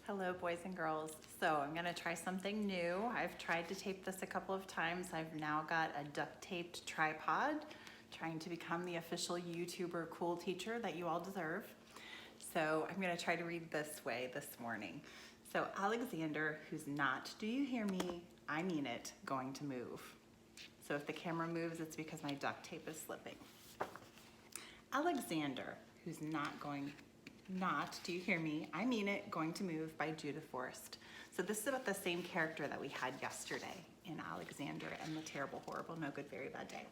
Hello, boys and girls. So I'm gonna try something new. I've tried to tape this a couple of times. I've now got a duct taped tripod, trying to become the official YouTuber cool teacher that you all deserve. So I'm gonna try to read this way this morning. So Alexander, who's not, do you hear me? I mean it, going to move. So if the camera moves, it's because my duct tape is slipping. Alexander, who's not, do you hear me? I mean it, going to move by Judith Forrest. So this is about the same character that we had yesterday in Alexander and the Terrible, Horrible, No Good, Very Bad Day.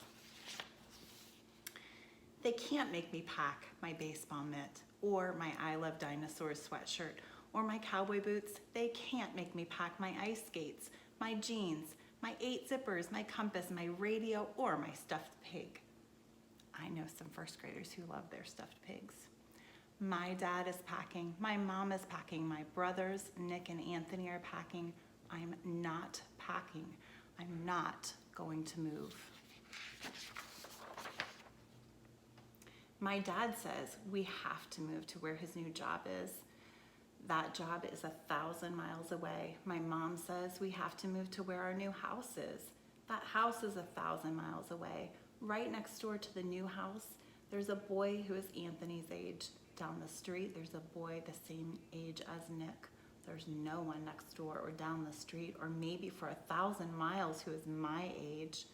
They can't make me pack my baseball mitt or my I Love Dinosaurs sweatshirt or my cowboy boots. They can't make me pack my ice skates, my jeans, my 8 zippers, my compass, my radio, or my stuffed pig. I know some first graders who love their stuffed pigs. My dad is packing, my mom is packing, my brothers, Nick and Anthony, are packing. I'm not packing. I'm not going to move. My dad says we have to move to where his new job is. That job is 1,000 miles away. My mom says we have to move to where our new house is. That house is 1,000 miles away. Right next door to the new house, there's a boy who is Anthony's age. Down the street, there's a boy the same age as Nick. There's no one next door or down the street or maybe for 1,000 miles who is my age.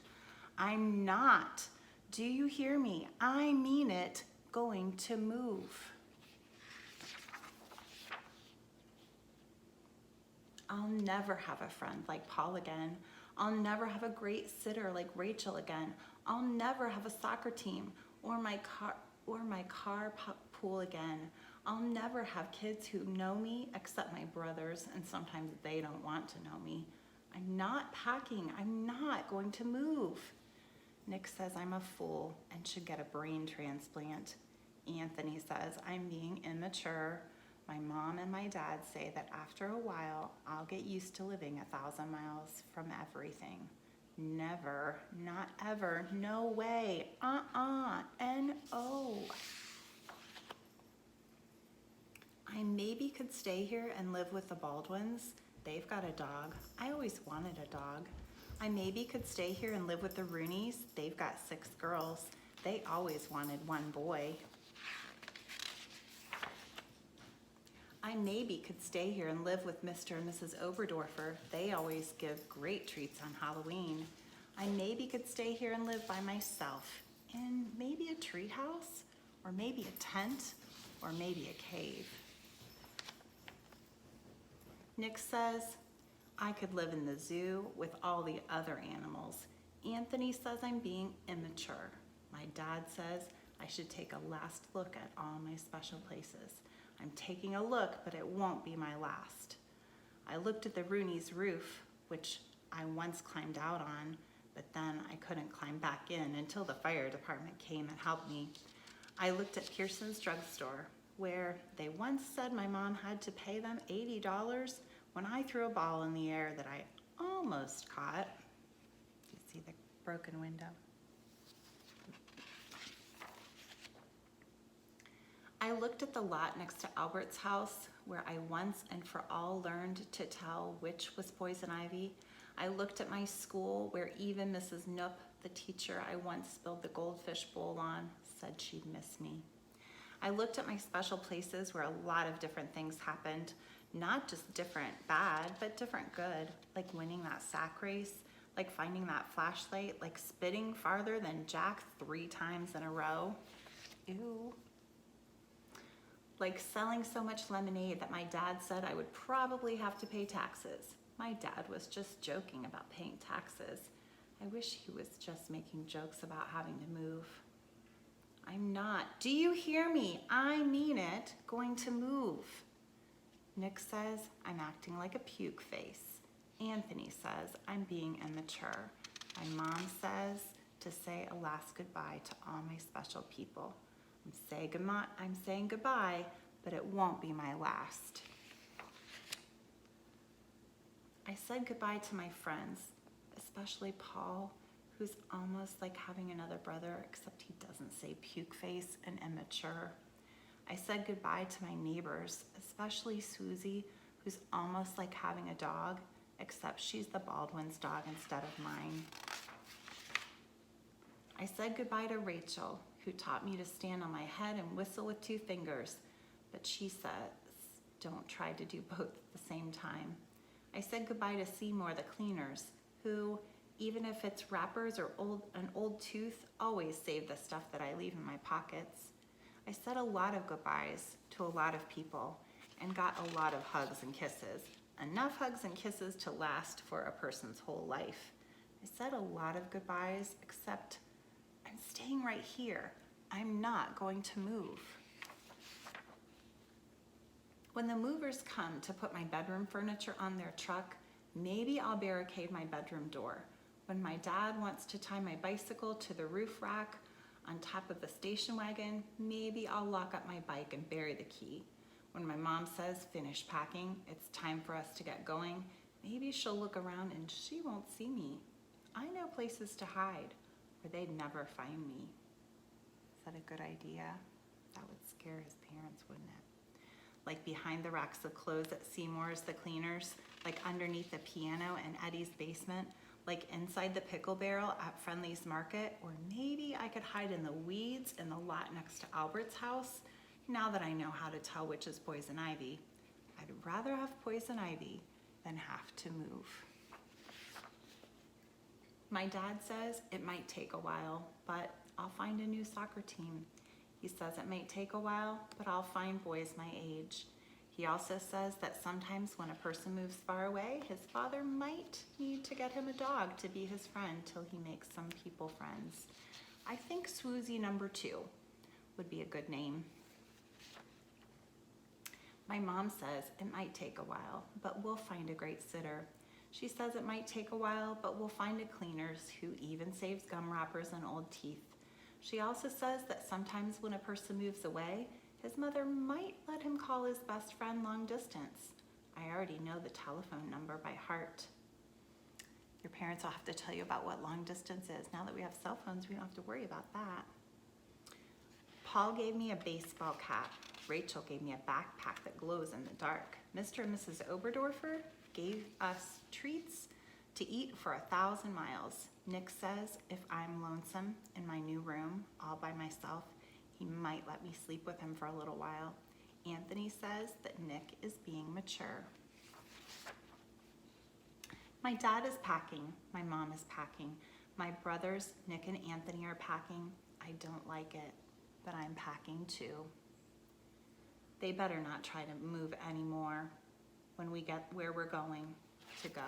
I'm not, do you hear me? I mean it, going to move. I'll never have a friend like Paul again. I'll never have a great sitter like Rachel again. I'll never have a soccer team or my car pool again. I'll never have kids who know me except my brothers, and sometimes they don't want to know me. I'm not packing. I'm not going to move. Nick says I'm a fool and should get a brain transplant. Anthony says I'm being immature. My mom and my dad say that after a while, I'll get used to living 1,000 miles from everything. Never, not ever, no way, N-O. I maybe could stay here and live with the Baldwins. They've got a dog. I always wanted a dog. I maybe could stay here and live with the Rooneys. They've got 6 girls. They always wanted 1 boy. I maybe could stay here and live with Mr. and Mrs. Oberdorfer. They always give great treats on Halloween. I maybe could stay here and live by myself in maybe a tree house, or maybe a tent, or maybe a cave. Nick says I could live in the zoo with all the other animals. Anthony says I'm being immature. My dad says I should take a last look at all my special places. I'm taking a look, but it won't be my last. I looked at the Rooney's roof, which I once climbed out on, but then I couldn't climb back in until the fire department came and helped me. I looked at Pearson's drugstore, where they once said my mom had to pay them $80 when I threw a ball in the air that I almost caught. You see the broken window? I looked at the lot next to Albert's house, where I once and for all learned to tell which was poison ivy. I looked at my school, where even Mrs. Knoop, the teacher I once spilled the goldfish bowl on, said she'd miss me. I looked at my special places where a lot of different things happened, not just different bad, but different good, like winning that sack race, like finding that flashlight, like spitting farther than Jack 3 times in a row. Ew. Like selling so much lemonade that my dad said I would probably have to pay taxes. My dad was just joking about paying taxes. I wish he was just making jokes about having to move. I'm not, do you hear me? I mean it, going to move. Nick says I'm acting like a puke face. Anthony says I'm being immature. My mom says to say a last goodbye to all my special people. I'm saying goodbye, but it won't be my last. I said goodbye to my friends, especially Paul, who's almost like having another brother, except he doesn't say puke face and immature. I said goodbye to my neighbors, especially Susie, who's almost like having a dog, except she's the Baldwin's dog instead of mine. I said goodbye to Rachel, who taught me to stand on my head and whistle with 2 fingers, but she says, don't try to do both at the same time. I said goodbye to Seymour, the cleaners, who, even if it's wrappers or an old tooth, always save the stuff that I leave in my pockets. I said a lot of goodbyes to a lot of people and got a lot of hugs and kisses. Enough hugs and kisses to last for a person's whole life. I said a lot of goodbyes, except I'm staying right here. I'm not going to move. When the movers come to put my bedroom furniture on their truck, maybe I'll barricade my bedroom door. When my dad wants to tie my bicycle to the roof rack on top of the station wagon, maybe I'll lock up my bike and bury the key. When my mom says, finish packing, it's time for us to get going, maybe she'll look around and she won't see me. I know places to hide where they'd never find me. Is that a good idea? That would scare his parents, wouldn't it? Like behind the racks of clothes at Seymour's, the cleaners, like underneath the piano in Eddie's basement, like inside the pickle barrel at Friendly's Market, or maybe I could hide in the weeds in the lot next to Albert's house. Now that I know how to tell which is poison ivy, I'd rather have poison ivy than have to move. My dad says it might take a while, but I'll find a new soccer team. He says it might take a while, but I'll find boys my age. He also says that sometimes when a person moves far away, his father might need to get him a dog to be his friend till he makes some people friends. I think Swoozie number 2 would be a good name. My mom says it might take a while, but we'll find a great sitter. She says it might take a while, but we'll find a cleaners who even saves gum wrappers and old teeth. She also says that sometimes when a person moves away, his mother might let him call his best friend long distance. I already know the telephone number by heart. Your parents will have to tell you about what long distance is. Now that we have cell phones, we don't have to worry about that. Paul gave me a baseball cap. Rachel gave me a backpack that glows in the dark. Mr. and Mrs. Oberdorfer gave us treats to eat for 1,000 miles. Nick says if I'm lonesome in my new room all by myself, he might let me sleep with him for a little while. Anthony says that Nick is being mature. My dad is packing. My mom is packing. My brothers, Nick and Anthony, are packing. I don't like it, but I'm packing too. They better not try to move anymore when we get where we're going to go.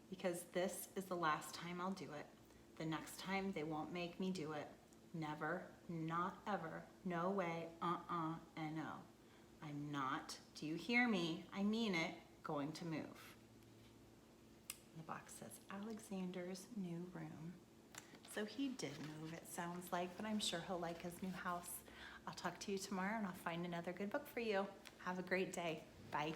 Because this is the last time I'll do it. The next time they won't make me do it. Never, not ever, no way, and no. I'm not, do you hear me? I mean it, going to move. The box says Alexander's new room. So he did move, it sounds like, but I'm sure he'll like his new house. I'll talk to you tomorrow and I'll find another good book for you. Have a great day. Bye.